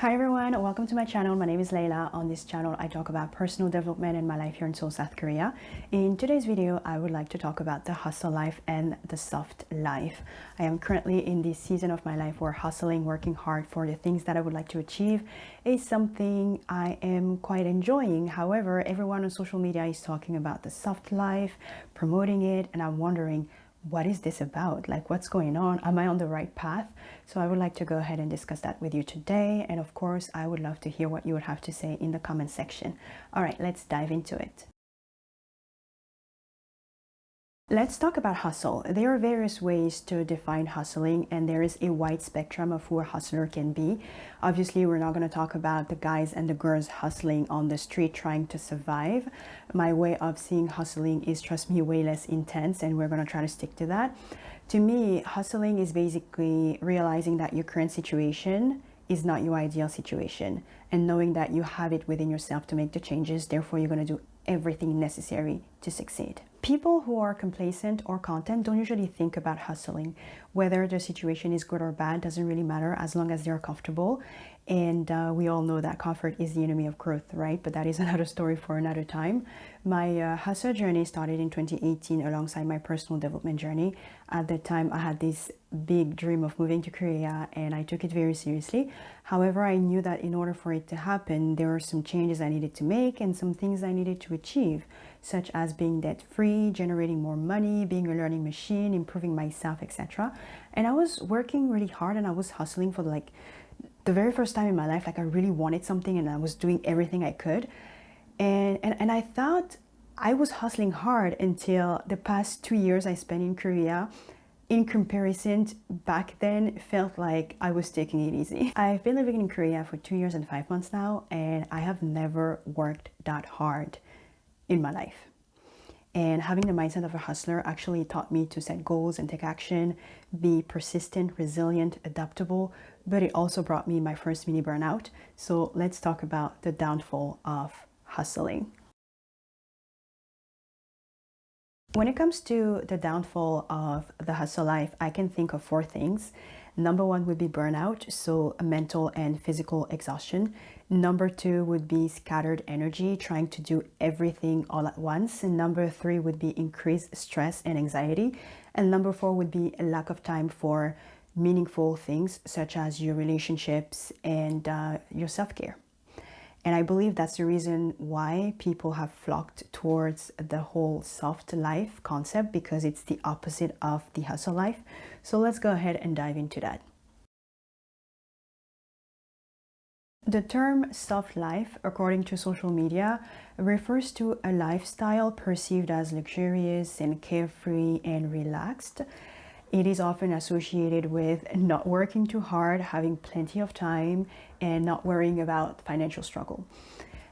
Hi everyone, welcome to my channel. My name is Layla. On this channel, I talk about personal development and my life here in Seoul, South Korea. In today's video, I would like to talk about the hustle life and the soft life. I am currently in this season of my life where hustling, working hard for the things that I would like to achieve is something I am quite enjoying. However, everyone on social media is talking about the soft life, promoting it, and I'm wondering, what is this about? Like, what's going on? Am I on the right path? So I would like to go ahead and discuss that with you today. And of course, I would love to hear what you would have to say in the comment section. All right, let's dive into it. Let's talk about hustle. There are various ways to define hustling, and there is a wide spectrum of who a hustler can be. Obviously, we're not going to talk about the guys and the girls hustling on the street trying to survive. My way of seeing hustling is, trust me, way less intense, and we're going to try to stick to that. To me, hustling is basically realizing that your current situation is not your ideal situation and knowing that you have it within yourself to make the changes. Therefore, you're going to do everything necessary to succeed. People who are complacent or content don't usually think about hustling. Whether the situation is good or bad doesn't really matter as long as they're comfortable. And we all know that comfort is the enemy of growth, right? But that is another story for another time. My hustle journey started in 2018 alongside my personal development journey. At the time, I had this big dream of moving to Korea and I took it very seriously. However, I knew that in order for it to happen, there were some changes I needed to make and some things I needed to achieve, such as being debt-free, generating more money, being a learning machine, improving myself, etc. And I was working really hard and I was hustling for the very first time in my life. Like, I really wanted something and I was doing everything I could. And I thought I was hustling hard until the past 2 years I spent in Korea. In comparison, back then felt like I was taking it easy. I've been living in Korea for 2 years and 5 months now, and I have never worked that hard in my life. And having the mindset of a hustler actually taught me to set goals and take action, be persistent, resilient, adaptable, but it also brought me my first mini burnout. So let's talk about the downfall of hustling. When it comes to the downfall of the hustle life, I can think of 4 things. Number 1 would be burnout, so mental and physical exhaustion. Number 2 would be scattered energy, trying to do everything all at once. And number 3 would be increased stress and anxiety. And number 4 would be a lack of time for meaningful things, such as your relationships and your self-care. And I believe that's the reason why people have flocked towards the whole soft life concept, because it's the opposite of the hustle life. So let's go ahead and dive into that. The term soft life, according to social media, refers to a lifestyle perceived as luxurious and carefree and relaxed. It is often associated with not working too hard, having plenty of time, and not worrying about financial struggle.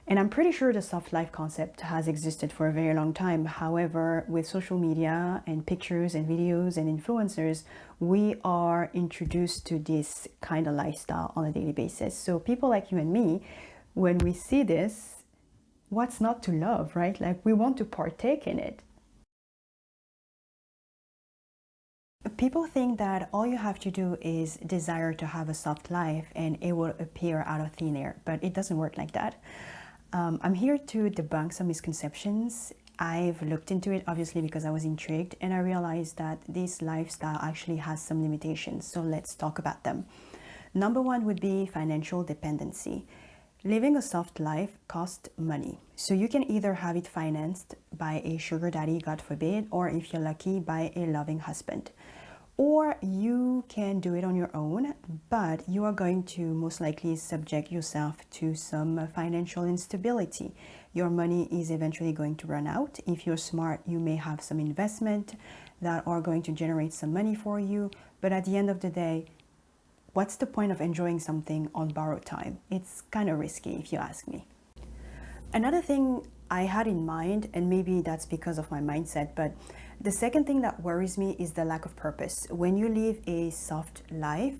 And I'm pretty sure the soft life concept has existed for a very long time. However, with social media and pictures and videos and influencers, we are introduced to this kind of lifestyle on a daily basis. So people like you and me, when we see this, what's not to love, right? Like, we want to partake in it. People think that all you have to do is desire to have a soft life and it will appear out of thin air, but it doesn't work like that. I'm here to debunk some misconceptions. I've looked into it, obviously, because I was intrigued, and I realized that this lifestyle actually has some limitations. So let's talk about them. Number 1 would be financial dependency. Living a soft life costs money. So you can either have it financed by a sugar daddy, God forbid, or if you're lucky, by a loving husband. Or you can do it on your own, but you are going to most likely subject yourself to some financial instability. Your money is eventually going to run out. If you're smart, you may have some investment that are going to generate some money for you. But at the end of the day, what's the point of enjoying something on borrowed time? It's kind of risky, if you ask me. Another thing I had in mind, and maybe that's because of my mindset, but the second thing that worries me is the lack of purpose. When you live a soft life,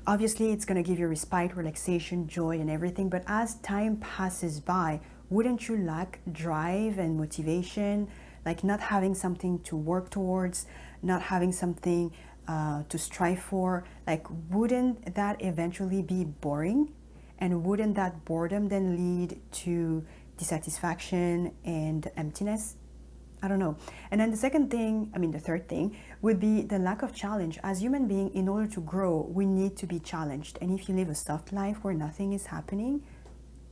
obviously it's going to give you respite, relaxation, joy, and everything, but as time passes by, wouldn't you lack drive and motivation? Like, not having something to work towards, not having something to strive for, like, wouldn't that eventually be boring? And wouldn't that boredom then lead to dissatisfaction and emptiness? I don't know. And then the third thing would be the lack of challenge. As human beings, in order to grow, we need to be challenged. And if you live a soft life where nothing is happening,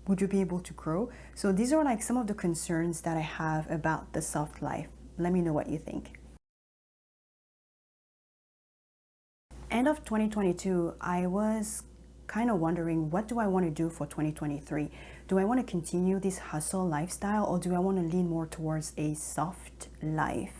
would you be able to grow? So these are like some of the concerns that I have about the soft life. Let me know what you think. End of 2022, I was kind of wondering, what do I want to do for 2023? Do I want to continue this hustle lifestyle, or do I want to lean more towards a soft life?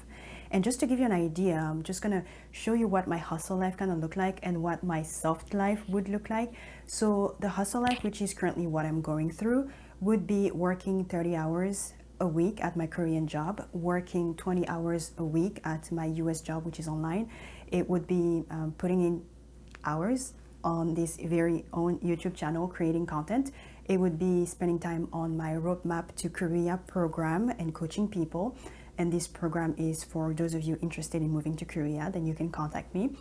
And just to give you an idea, I'm just going to show you what my hustle life kind of look like and what my soft life would look like. So the hustle life, which is currently what I'm going through, would be working 30 hours a week at my Korean job, working 20 hours a week at my US job, which is online. It would be putting in hours on this very own YouTube channel, creating content. It would be spending time on my roadmap to Korea program and coaching people. And this program is for those of you interested in moving to Korea, then you can contact me.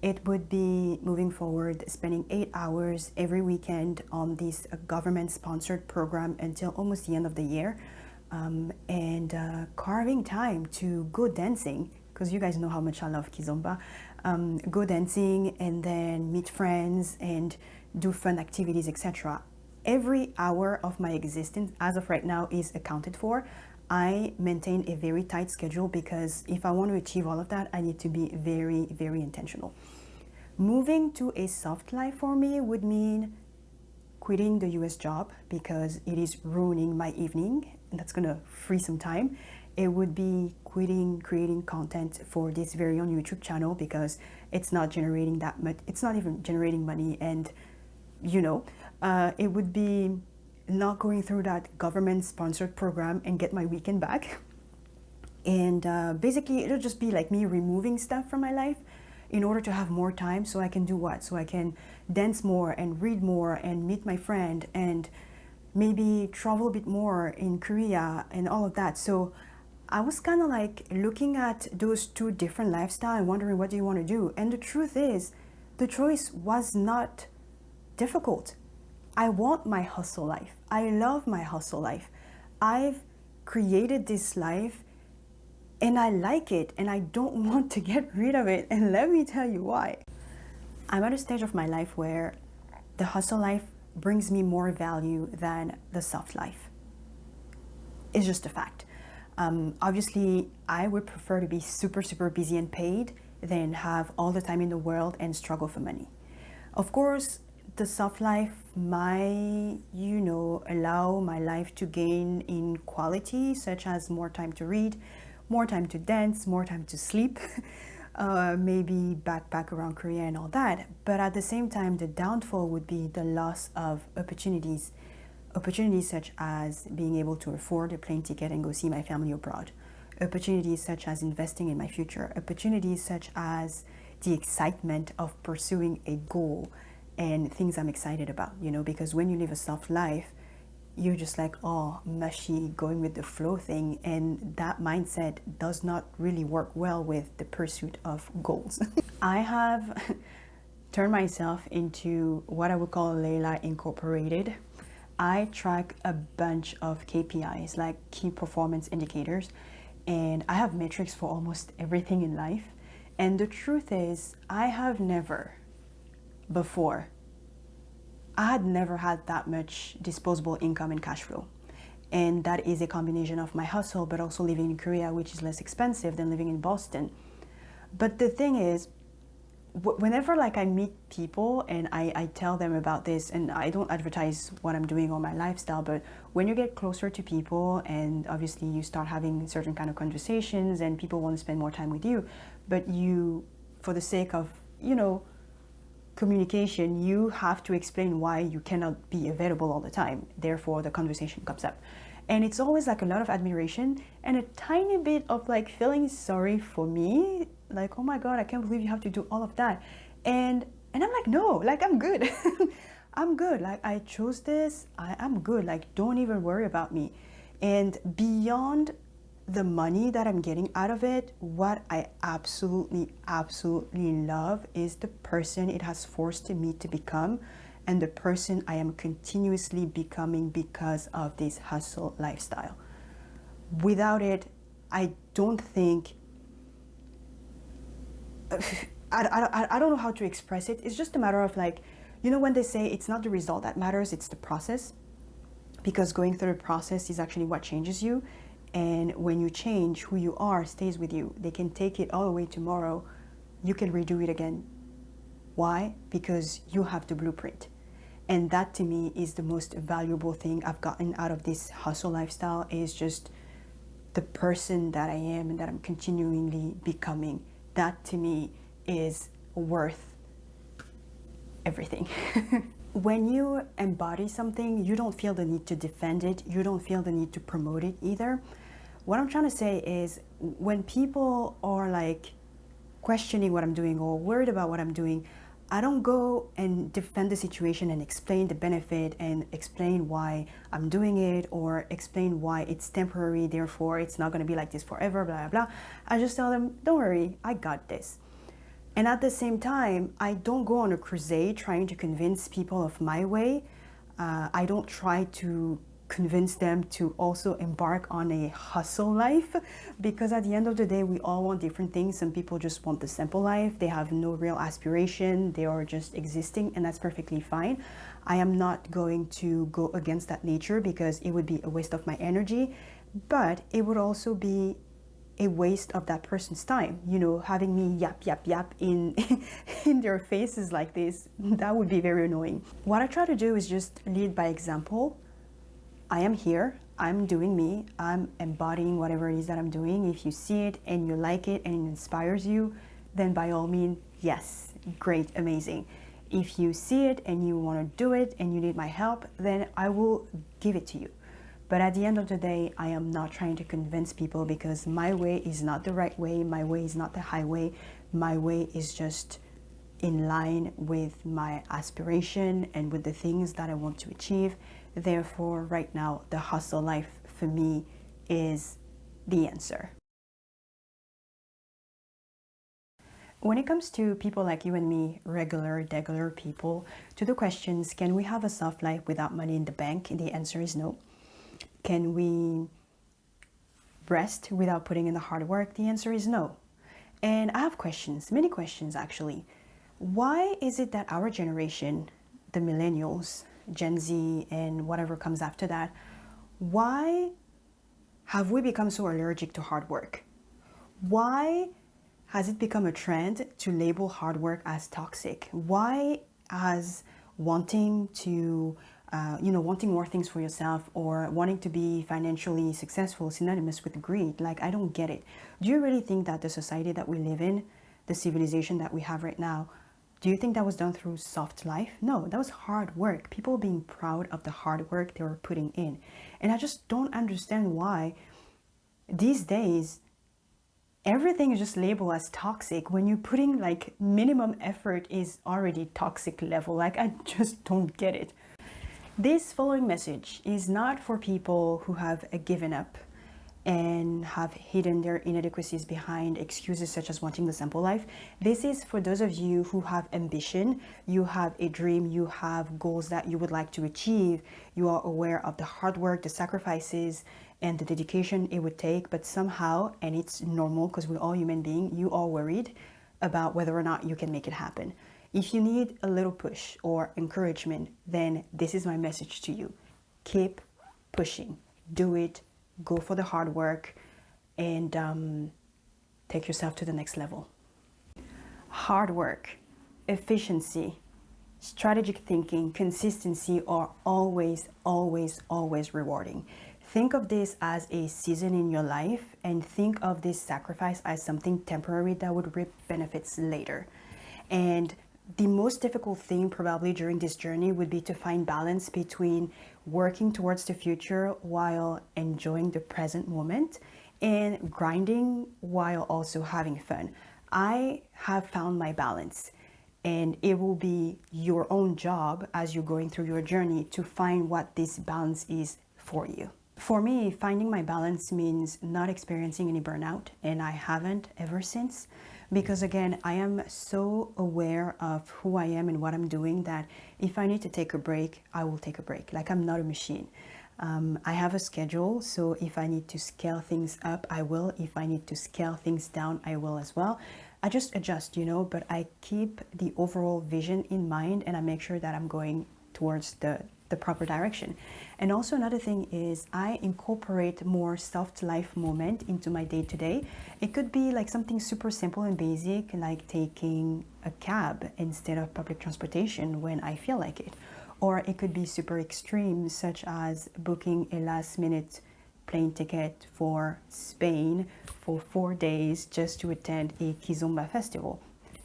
It would be moving forward, spending 8 hours every weekend on this government-sponsored program until almost the end of the year, and carving time to go dancing, because you guys know how much I love kizomba. Go dancing and then meet friends and do fun activities, etc. Every hour of my existence as of right now is accounted for. I maintain a very tight schedule because if I want to achieve all of that, I need to be very, very intentional. Moving to a soft life for me would mean quitting the US job because it is ruining my evening, and that's gonna free some time. It would be quitting creating content for this very own YouTube channel because it's not generating that much, it's not even generating money, and it would be not going through that government sponsored program and get my weekend back. And basically it'll just be like me removing stuff from my life in order to have more time, so I can do what? So I can dance more and read more and meet my friend and maybe travel a bit more in Korea and all of that. So I was kind of like looking at those two different lifestyles and wondering, what do you want to do? And the truth is, the choice was not difficult. I want my hustle life. I love my hustle life. I've created this life and I like it, and I don't want to get rid of it. And let me tell you why. I'm at a stage of my life where the hustle life brings me more value than the soft life. It's just a fact. Obviously, I would prefer to be super, super busy and paid than have all the time in the world and struggle for money. Of course, the soft life might, allow my life to gain in quality, such as more time to read, more time to dance, more time to sleep, maybe backpack around Korea and all that. But at the same time, the downfall would be the loss of opportunities. Opportunities such as being able to afford a plane ticket and go see my family abroad. Opportunities such as investing in my future. Opportunities such as the excitement of pursuing a goal and things I'm excited about, because when you live a soft life, you're just like, oh, mushy, going with the flow thing. And that mindset does not really work well with the pursuit of goals. I have turned myself into what I would call Layla Incorporated. I track a bunch of KPIs, like key performance indicators, and I have metrics for almost everything in life. And the truth is, I have never before, I had never had that much disposable income and cash flow. And that is a combination of my hustle, but also living in Korea, which is less expensive than living in Boston. But the thing is, whenever I meet people and I tell them about this, and I don't advertise what I'm doing or my lifestyle, but when you get closer to people and obviously you start having certain kind of conversations and people want to spend more time with you, but you, for the sake of, communication, you have to explain why you cannot be available all the time. Therefore, the conversation comes up. And it's always a lot of admiration and a tiny bit of feeling sorry for me. Oh my God, I can't believe you have to do all of that. And I'm like, no, I'm good. I'm good. I chose this. I'm good. Don't even worry about me. And beyond the money that I'm getting out of it, what I absolutely, absolutely love is the person it has forced me to become and the person I am continuously becoming because of this hustle lifestyle. Without it, I don't think, I don't know how to express it. It's just a matter of like, you know, when they say it's not the result that matters, it's the process. Because going through the process is actually what changes you. And when you change, who you are stays with you. They can take it all away tomorrow. You can redo it again. Why? Because you have the blueprint. And that to me is the most valuable thing I've gotten out of this hustle lifestyle, is just the person that I am and that I'm continually becoming. That to me is worth everything. When you embody something, you don't feel the need to defend it. You don't feel the need to promote it either. What I'm trying to say is, when people are like questioning what I'm doing or worried about what I'm doing, I don't go and defend the situation and explain the benefit and explain why I'm doing it or explain why it's temporary, therefore it's not going to be like this forever, blah, blah, blah. I just tell them, don't worry, I got this. And at the same time, I don't go on a crusade trying to convince people of my way. I don't try to convince them to also embark on a hustle life, because at the end of the day, we all want different things. Some people just want the simple life. They have no real aspiration. They are just existing, and that's perfectly fine. I am not going to go against that nature because it would be a waste of my energy, but it would also be a waste of that person's time, you know, having me yap yap yap in in their faces like this. That would be very annoying. What I try to do is just lead by example. I am here, I'm doing me, I'm embodying whatever it is that I'm doing. If you see it and you like it and it inspires you, then by all means, yes, great, amazing. If you see it and you want to do it and you need my help, then I will give it to you. But at the end of the day, I am not trying to convince people, because my way is not the right way. My way is not the highway. My way is just in line with my aspiration and with the things that I want to achieve. Therefore, right now, the hustle life for me is the answer. When it comes to people like you and me, degular people, to the questions, can we have a soft life without money in the bank? The answer is no. Can we rest without putting in the hard work? The answer is no. And I have questions, many questions actually. Why is it that our generation, the millennials, Gen Z, and whatever comes after that, why have we become so allergic to hard work? Why has it become a trend to label hard work as toxic? Why has wanting to wanting more things for yourself or wanting to be financially successful synonymous with greed? Like, I don't get it. Do you really think that the society that we live in, the civilization that we have right now, do you think that was done through soft life? No, that was hard work. People being proud of the hard work they were putting in. And I just don't understand why these days everything is just labeled as toxic when you're putting like minimum effort is already toxic level. Like, I just don't get it. This following message is not for people who have given up and have hidden their inadequacies behind excuses such as wanting the simple life. This is for those of you who have ambition, you have a dream, you have goals that you would like to achieve, you are aware of the hard work, the sacrifices, and the dedication it would take, but somehow, and it's normal because we're all human beings, you are worried about whether or not you can make it happen. If you need a little push or encouragement, then this is my message to you. Keep pushing, do it, go for the hard work, and take yourself to the next level. Hard work, efficiency, strategic thinking, consistency are always, always, always rewarding. Think of this as a season in your life, and think of this sacrifice as something temporary that would reap benefits later. And the most difficult thing probably during this journey would be to find balance between working towards the future while enjoying the present moment and grinding while also having fun. I have found my balance, and it will be your own job as you're going through your journey to find what this balance is for you. For me, finding my balance means not experiencing any burnout, and I haven't ever since. Because again, I am so aware of who I am and what I'm doing that if I need to take a break, I will take a break. Like, I'm not a machine. I have a schedule, so if I need to scale things up, I will. If I need to scale things down, I will as well. I just adjust, you know, but I keep the overall vision in mind and I make sure that I'm going towards the proper direction. And also another thing is I incorporate more soft life moment into my day-to-day. It could be like something super simple and basic, like taking a cab instead of public transportation when I feel like it. Or it could be super extreme, such as booking a last-minute plane ticket for Spain for 4 days just to attend a Kizomba festival.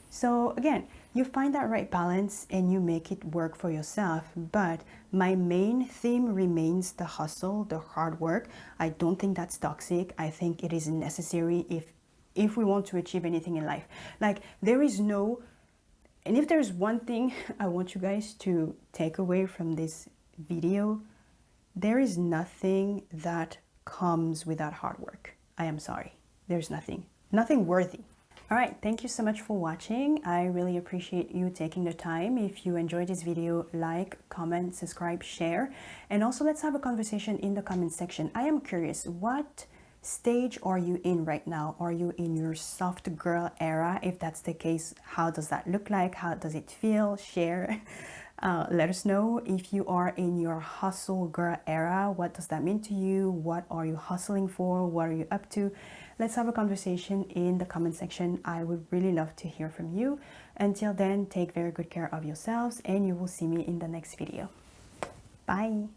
So again, you find that right balance and you make it work for yourself. But my main theme remains the hustle, the hard work. I don't think that's toxic. I think it is necessary if we want to achieve anything in life. Like, there is no, and if there's one thing I want you guys to take away from this video, there is nothing that comes without hard work. I am sorry. There's nothing worthy. All right, thank you so much for watching. I really appreciate you taking the time. If you enjoyed this video, like, comment, subscribe, share, and also let's have a conversation in the comment section. I am curious, what stage are you in right now? Are you in your soft girl era? If that's the case, how does that look like? How does it feel? Share. Let us know. If you are in your hustle girl era, what does that mean to you? What are you hustling for? What are you up to? Let's have a conversation in the comment section. I would really love to hear from you. Until then, take very good care of yourselves and you will see me in the next video. Bye.